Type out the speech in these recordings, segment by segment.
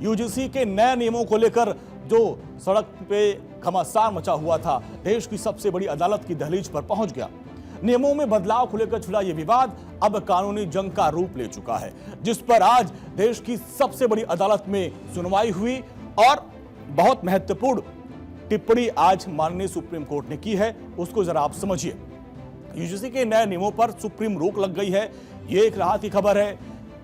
UGC के नए नियमों को लेकर जो सड़क पे घमासान मचा हुआ था, देश की सबसे बड़ी अदालत की दहलीज पर पहुंच गया। नियमों में बदलाव को लेकर छिड़ा यह विवाद अब कानूनी जंग का रूप ले चुका है, जिस पर आज देश की सबसे बड़ी अदालत में सुनवाई हुई और बहुत महत्वपूर्ण टिप्पणी आज माननीय सुप्रीम कोर्ट ने की है। उसको जरा आप समझिए। यूजीसी के नए नियमों पर सुप्रीम रोक लग गई है, ये एक राहत की खबर है।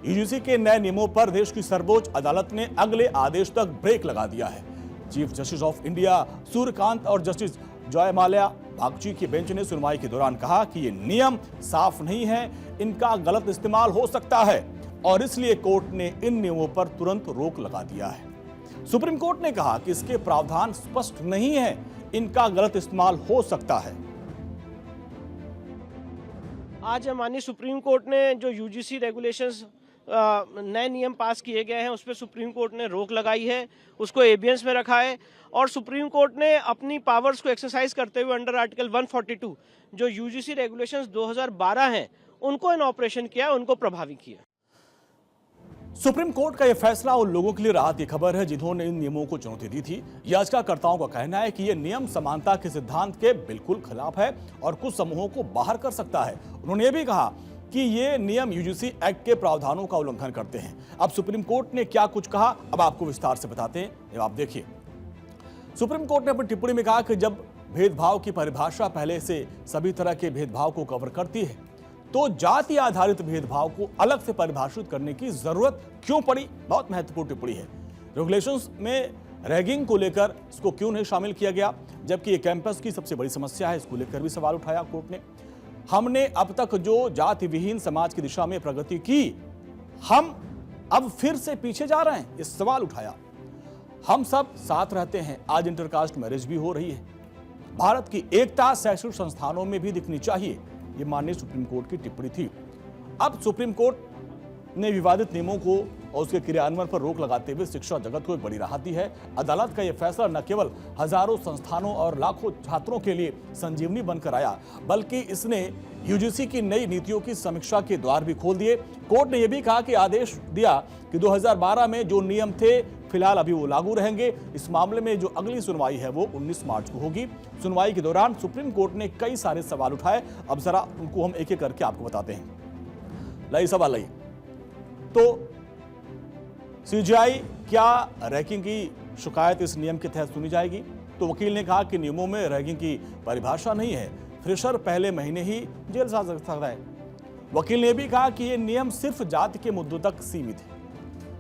यूजीसी के नए नियमों पर देश की सर्वोच्च अदालत ने अगले आदेश तक ब्रेक लगा दिया है। Chief justice of India Suryakant और जस्टिस जयमाल्या बागची की बेंच ने सुनवाई के दौरान कहा कि ये नियम साफ नहीं है, इनका गलत इस्तेमाल हो सकता है और इसलिए कोर्ट ने इन नियमों पर तुरंत रोक लगा दिया है। सुप्रीम कोर्ट ने कहा कि इसके प्रावधान स्पष्ट नहीं है, इनका गलत इस्तेमाल हो सकता है। आज माननीय सुप्रीम कोर्ट ने जो यूजीसी रेगुलेशंस नए नियम पास किए गए हैं उस पर सुप्रीम कोर्ट ने रोक लगाई है, उसको एबियंस में रखा है और सुप्रीम कोर्ट ने अपनी पावर्स को एक्सरसाइज करते हुए अंडर आर्टिकल 142 जो यूजीसी रेगुलेशंस 2012 हैं उनको इन ऑपरेशन किया, उनको प्रभावी किया। सुप्रीम कोर्ट का यह फैसला उन लोगों के लिए राहत की खबर है जिन्होंने इन नियमों को चुनौती दी थी। याचिकाकर्ताओं का कहना है कि यह नियम समानता के सिद्धांत के बिल्कुल खिलाफ है और कुछ समूहों को बाहर कर सकता है। उन्होंने यह भी कहा कि ये नियम यूजीसी एक्ट के प्रावधानों का उल्लंघन करते हैं। अब सुप्रीम कोर्ट ने क्या कुछ कहा, अब आपको विस्तार से बताते हैं, अब आप देखिए। सुप्रीम कोर्ट ने अपनी टिप्पणी में कहा कि जब भेदभाव की परिभाषा पहले से सभी तरह के भेदभाव को कवर करती है तो जाति आधारित भेदभाव को अलग से परिभाषित करने की जरूरत क्यों पड़ी। बहुत महत्वपूर्ण टिप्पणी है। रेगुलेशंस में रैगिंग को लेकर इसको क्यों नहीं शामिल किया गया, जबकि ये कैंपस की सबसे बड़ी समस्या है, इसको लेकर भी सवाल उठाया कोर्ट ने। हमने अब तक जो जाति विहीन समाज की दिशा में प्रगति की, हम अब फिर से पीछे जा रहे हैं, इस सवाल उठाया। हम सब साथ रहते हैं, आज इंटरकास्ट मैरिज भी हो रही है। भारत की एकता शैक्षणिक संस्थानों में भी दिखनी चाहिए, ये माननीय सुप्रीम कोर्ट की टिप्पणी थी। अब सुप्रीम कोर्ट ने विवादित नियमों को और उसके क्रियान्वयन पर रोक लगाते हुए शिक्षा जगत को एक बड़ी राहत दी है। अदालत का यह फैसला न केवल हजारों संस्थानों और लाखों छात्रों के लिए संजीवनी बनकर आया, बल्कि इसने यूजीसी की नई नीतियों की समीक्षा के द्वार भी खोल दिए। कोर्ट ने यह भी कहा कि आदेश दिया कि 2012 में जो नियम थे फिलहाल अभी वो लागू रहेंगे। इस मामले में जो अगली सुनवाई है वो 19 मार्च को होगी। सुनवाई के दौरान सुप्रीम कोर्ट ने कई सारे सवाल उठाए, अब जरा उनको हम एक एक करके आपको बताते हैं। लाइए सवाल लाइए। तो सीजीआई क्या रैगिंग की शिकायत इस नियम के तहत सुनी जाएगी? तो वकील ने कहा कि नियमों में रैगिंग की परिभाषा नहीं है, फ्रेशर पहले महीने ही जेल जा सकता है। वकील ने भी कहा कि यह नियम सिर्फ जाति के मुद्दों तक सीमित है,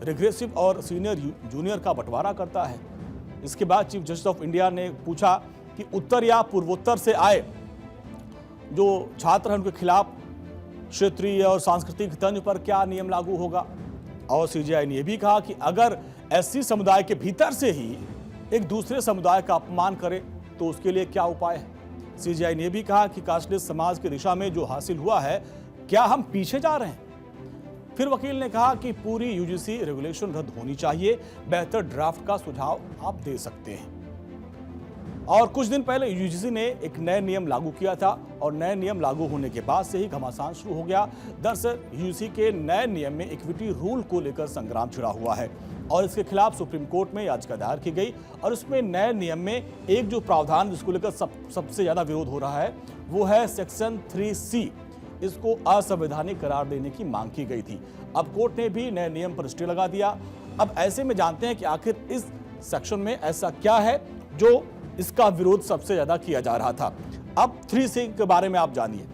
रिग्रेसिव और सीनियर जूनियर का बंटवारा करता है। इसके बाद चीफ जस्टिस ऑफ इंडिया ने पूछा कि उत्तर या पूर्वोत्तर से आए जो छात्र हैं उनके खिलाफ क्षेत्रीय और सांस्कृतिक तंज पर क्या नियम लागू होगा। और सीजीआई ने यह भी कहा कि अगर एससी समुदाय के भीतर से ही एक दूसरे समुदाय का अपमान करे तो उसके लिए क्या उपाय है। सीजीआई ने यह भी कहा कि कास्टलेस समाज की दिशा में जो हासिल हुआ है, क्या हम पीछे जा रहे हैं। फिर वकील ने कहा कि पूरी यूजीसी रेगुलेशन रद्द होनी चाहिए, बेहतर ड्राफ्ट का सुझाव आप दे सकते हैं। और कुछ दिन पहले यूजीसी ने एक नए नियम लागू किया था और नए नियम लागू होने के बाद से ही घमासान शुरू हो गया। दरअसल यूजीसी के नए नियम में इक्विटी रूल को लेकर संग्राम छिड़ा हुआ है और इसके खिलाफ सुप्रीम कोर्ट में याचिका दायर की गई और उसमें नए नियम में एक जो प्रावधान जिसको लेकर सबसे ज्यादा विरोध हो रहा है वो है सेक्शन 3C। इसको असंवैधानिक करार देने की मांग की गई थी। अब कोर्ट ने भी नए नियम पर स्टे लगा दिया। अब ऐसे में जानते हैं कि आखिर इस सेक्शन में ऐसा क्या है जो इसका विरोध सबसे ज्यादा किया जा रहा था। अब 3C के बारे में आप जानिए।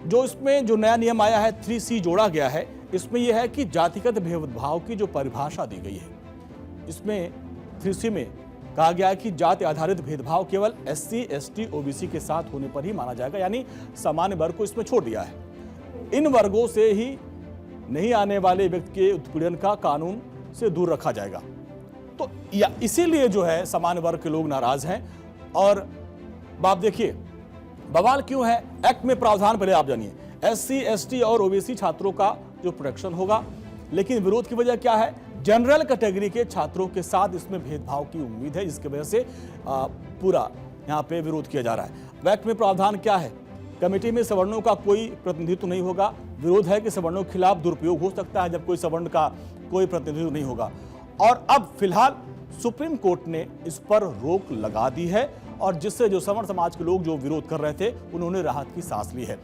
जो इसमें जो नया नियम आया है 3C जोड़ा गया है, इसमें यह है कि जातिगत भेदभाव की जो परिभाषा दी गई है, इसमें 3C में कहा गया है कि जाति आधारित भेदभाव केवल SC, ST, OBC के साथ होने पर ही माना जाएगा, यानी सामान्य वर्ग को इसमें छोड़ दिया है। इन वर्गों से ही नहीं आने वाले व्यक्ति के उत्पीड़न का कानून से दूर रखा जाएगा। तो इसीलिए जो है सामान्य वर्ग के लोग नाराज हैं। और आप देखिए बवाल क्यों है। एक्ट में प्रावधान पहले आप जानिए, SC, ST और OBC छात्रों का जो प्रोटेक्शन होगा, लेकिन विरोध की वजह क्या है? जनरल कैटेगरी के छात्रों के साथ इसमें भेदभाव की उम्मीद है, जिसकी वजह से पूरा यहाँ पे विरोध किया जा रहा है। एक्ट में प्रावधान क्या है? कमेटी में सवर्णों का कोई प्रतिनिधित्व नहीं होगा। विरोध है कि सवर्णों के खिलाफ दुरुपयोग हो सकता है जब कोई सवर्ण का कोई प्रतिनिधित्व नहीं होगा। और अब फिलहाल सुप्रीम कोर्ट ने इस पर रोक लगा दी है और जिससे जो सवर्ण समाज के लोग जो विरोध कर रहे थे उन्होंने राहत की सांस ली है।